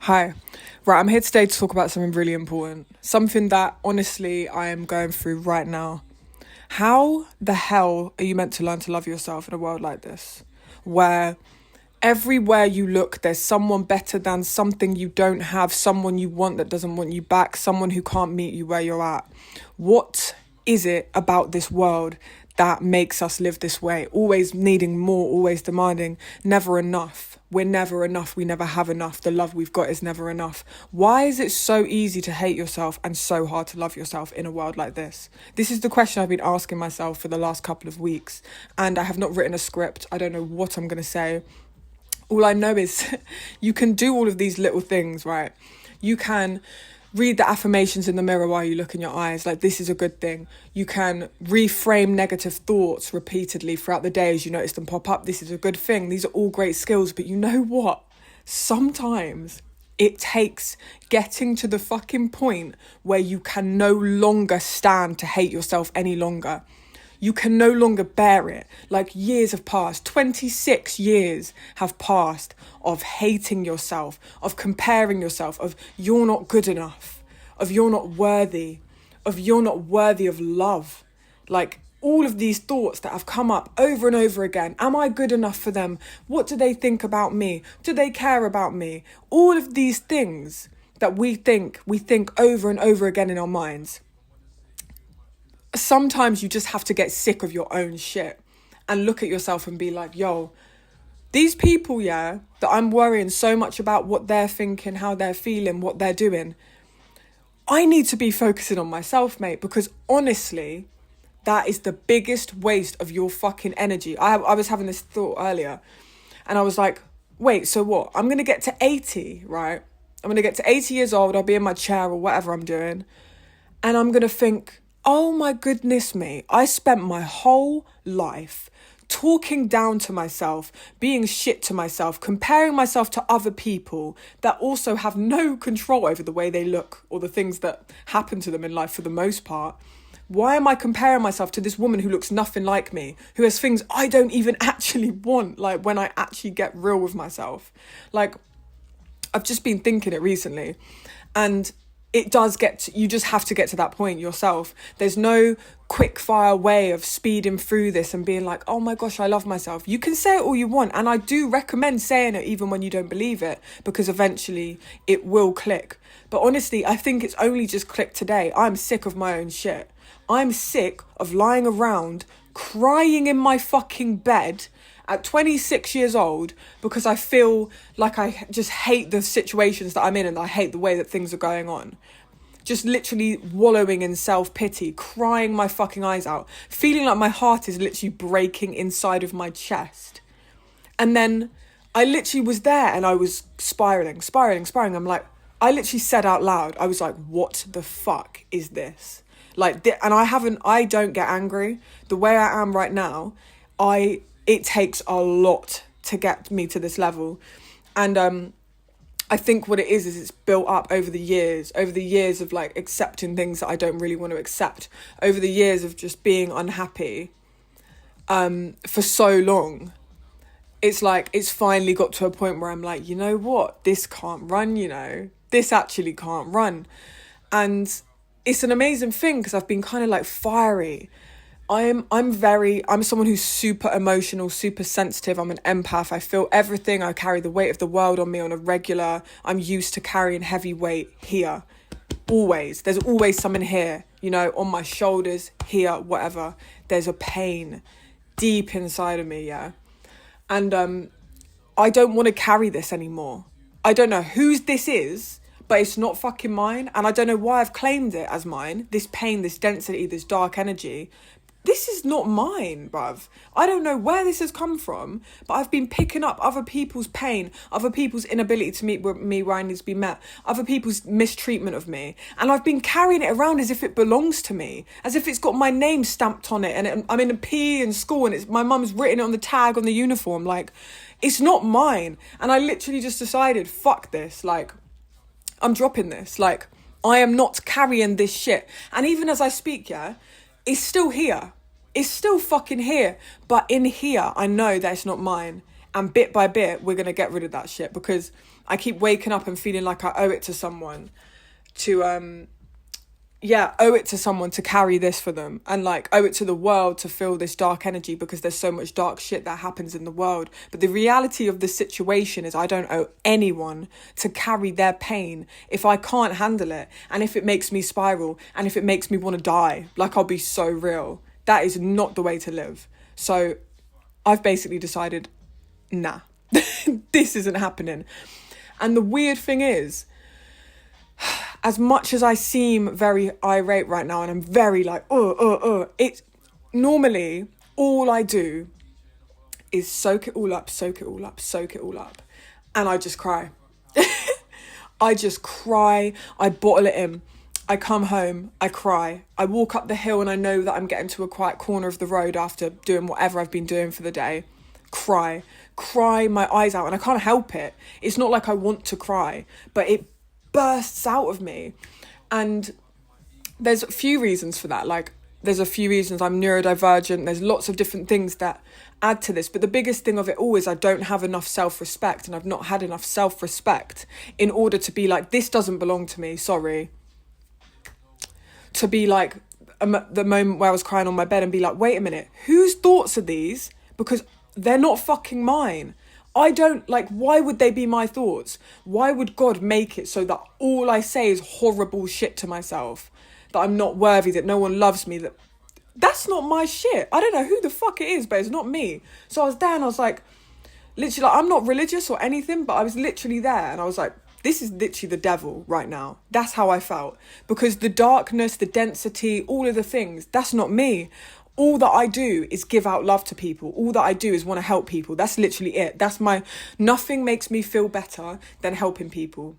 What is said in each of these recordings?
Hi. Right, I'm here today to talk about something really important. Something that honestly I am going through right now. How the hell are you meant to learn to love yourself in a world like this? Where everywhere you look, there's someone better than something you don't have, someone you want that doesn't want you back, someone who can't meet you where you're at. What is it about this world that makes us live this way? Always needing more, always demanding, never enough. We're never enough. We never have enough. The love we've got is never enough. Why is it so easy to hate yourself and so hard to love yourself in a world like this? This is the question I've been asking myself for the last couple of weeks, and I have not written a script. I don't know what I'm going to say. All I know is you can do all of these little things, right? You can read the affirmations in the mirror while you look in your eyes, like this is a good thing. You can reframe negative thoughts repeatedly throughout the day as you notice them pop up. This is a good thing. These are all great skills, but you know what? Sometimes it takes getting to the fucking point where you can no longer stand to hate yourself any longer. You can no longer bear it. Like years have passed, 26 years have passed of hating yourself, of comparing yourself, of you're not good enough, of you're not worthy, of you're not worthy of love. Like all of these thoughts that have come up over and over again. Am I good enough for them? What do they think about me? Do they care about me? All of these things that we think over and over again in our minds. Sometimes you just have to get sick of your own shit and look at yourself and be like, yo, these people, yeah, that I'm worrying so much about what they're thinking, how they're feeling, what they're doing. I need to be focusing on myself, mate, because honestly, that is the biggest waste of your fucking energy. I was having this thought earlier and I was like, wait, so what? I'm going to get to 80, right? I'm going to get to 80 years old. I'll be in my chair or whatever I'm doing. And I'm going to think, oh my goodness me, I spent my whole life talking down to myself, being shit to myself, comparing myself to other people that also have no control over the way they look or the things that happen to them in life for the most part. Why am I comparing myself to this woman who looks nothing like me, who has things I don't even actually want, like when I actually get real with myself? Like, I've just been thinking it recently, and it does you just have to get to that point yourself. There's no quick fire way of speeding through this and being like, oh my gosh, I love myself. You can say it all you want. And I do recommend saying it even when you don't believe it, because eventually it will click. But honestly, I think it's only just clicked today. I'm sick of my own shit. I'm sick of lying around crying in my fucking bed at 26 years old because I feel like I just hate the situations that I'm in and I hate the way that things are going on. Just literally wallowing in self-pity, crying my fucking eyes out, feeling like my heart is literally breaking inside of my chest. And then I literally was there and I was spiraling. I'm like, I literally said out loud, I was like, what the fuck is this? Like, and I don't get angry. The way I am right now, it takes a lot to get me to this level. And I think what it is it's built up over the years of like accepting things that I don't really want to accept, over the years of just being unhappy for so long. It's like, it's finally got to a point where I'm like, you know what? This can't run, This actually can't run. And it's an amazing thing because I've been kind of like fiery. I'm someone who's super emotional, super sensitive. I'm an empath. I feel everything. I carry the weight of the world on me on a regular. I'm used to carrying heavy weight here. Always. There's always something here, on my shoulders, here, whatever. There's a pain deep inside of me, yeah. And I don't want to carry this anymore. I don't know whose this is, but it's not fucking mine. And I don't know why I've claimed it as mine. This pain, this density, this dark energy. This is not mine, bruv. I don't know where this has come from, but I've been picking up other people's pain, other people's inability to meet me where I need to be met, other people's mistreatment of me. And I've been carrying it around as if it belongs to me, as if it's got my name stamped on it. And I'm in a PE in school and my mum's written it on the tag on the uniform. Like, it's not mine. And I literally just decided, fuck this. Like, I'm dropping this. Like, I am not carrying this shit. And even as I speak, yeah, it's still here. It's still fucking here. But in here, I know that it's not mine. And bit by bit, we're going to get rid of that shit. Because I keep waking up and feeling like I owe it to someone to owe it to someone to carry this for them, and like owe it to the world to feel this dark energy, because there's so much dark shit that happens in the world. But the reality of the situation is I don't owe anyone to carry their pain if I can't handle it, and if it makes me spiral, and if it makes me want to die. Like, I'll be so real. That is not the way to live. So I've basically decided, nah, this isn't happening. And the weird thing is, as much as I seem very irate right now and I'm very like, it's normally all I do is soak it all up. And I just cry. I just cry. I bottle it in. I come home, I cry. I walk up the hill and I know that I'm getting to a quiet corner of the road after doing whatever I've been doing for the day. Cry my eyes out, and I can't help it. It's not like I want to cry, but it bursts out of me. And there's a few reasons for that. Like, there's a few reasons. I'm neurodivergent. There's lots of different things that add to this. But the biggest thing of it all is I don't have enough self-respect, and I've not had enough self-respect in order to be like, this doesn't belong to me, sorry. To be like, the moment where I was crying on my bed and be like, wait a minute, whose thoughts are these? Because they're not fucking mine. I don't, like, why would they be my thoughts? Why would God make it so that all I say is horrible shit to myself? That I'm not worthy, that no one loves me, that's not my shit. I don't know who the fuck it is, but it's not me. So I was there and I was like, literally, like, I'm not religious or anything, but I was literally there and I was like, this is literally the devil right now. That's how I felt. Because the darkness, the density, all of the things, that's not me. All that I do is give out love to people. All that I do is want to help people. That's literally it. Nothing makes me feel better than helping people.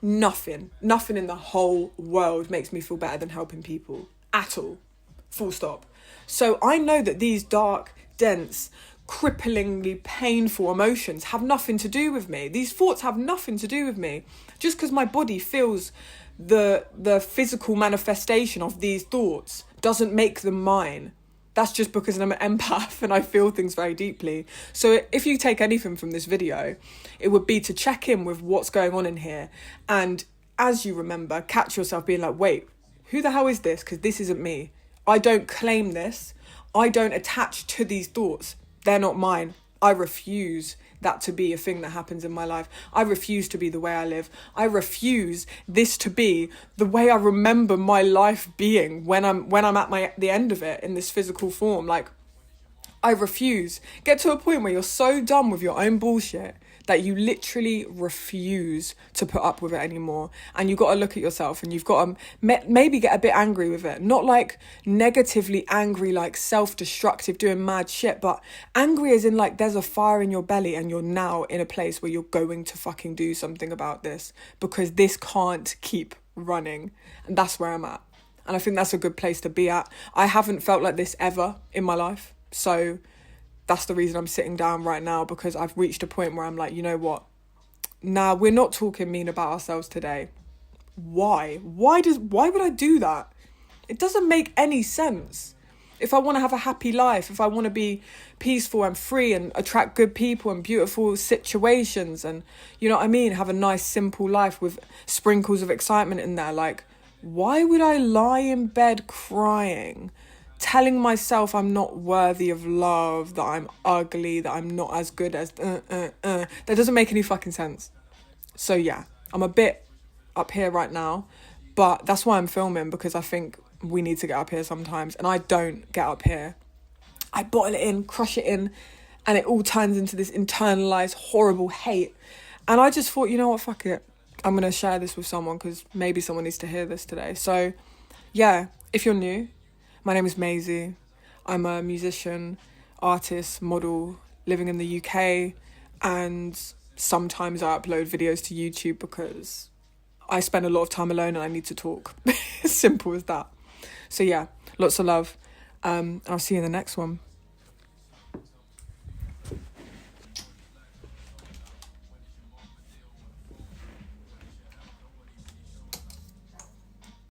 Nothing in the whole world makes me feel better than helping people. At all. Full stop. So I know that these dark, dense, cripplingly painful emotions have nothing to do with me. These thoughts have nothing to do with me. Just because my body feels the physical manifestation of these thoughts doesn't make them mine. That's just because I'm an empath and I feel things very deeply. So if you take anything from this video, it would be to check in with what's going on in here. And as you remember, catch yourself being like, wait, who the hell is this? Because this isn't me. I don't claim this. I don't attach to these thoughts. They're not mine. I refuse that to be a thing that happens in my life. I refuse to be the way I live. I refuse this to be the way I remember my life being when I'm at the end of it in this physical form. Like, I refuse. Get to a point where you're so done with your own bullshit that you literally refuse to put up with it anymore. And you've got to look at yourself and you've got to maybe get a bit angry with it. Not like negatively angry, like self-destructive, doing mad shit, but angry as in like there's a fire in your belly and you're now in a place where you're going to fucking do something about this, because this can't keep running. And that's where I'm at. And I think that's a good place to be at. I haven't felt like this ever in my life. So that's the reason I'm sitting down right now, because I've reached a point where I'm like, you know what? Nah, we're not talking mean about ourselves today. Why? Why would I do that? It doesn't make any sense. If I want to have a happy life, if I want to be peaceful and free and attract good people and beautiful situations and, you know what I mean, have a nice simple life with sprinkles of excitement in there, like, why would I lie in bed crying, telling myself I'm not worthy of love, that I'm ugly, that I'm not as good as... That doesn't make any fucking sense. So yeah, I'm a bit up here right now, but that's why I'm filming, because I think we need to get up here sometimes, and I don't get up here. I bottle it in, crush it in, and it all turns into this internalized horrible hate. And I just thought, you know what, fuck it. I'm going to share this with someone, because maybe someone needs to hear this today. So yeah, if you're new, my name is Maisie. I'm a musician, artist, model, living in the UK, and sometimes I upload videos to YouTube because I spend a lot of time alone and I need to talk. Simple as that. So yeah, lots of love. I'll see you in the next one.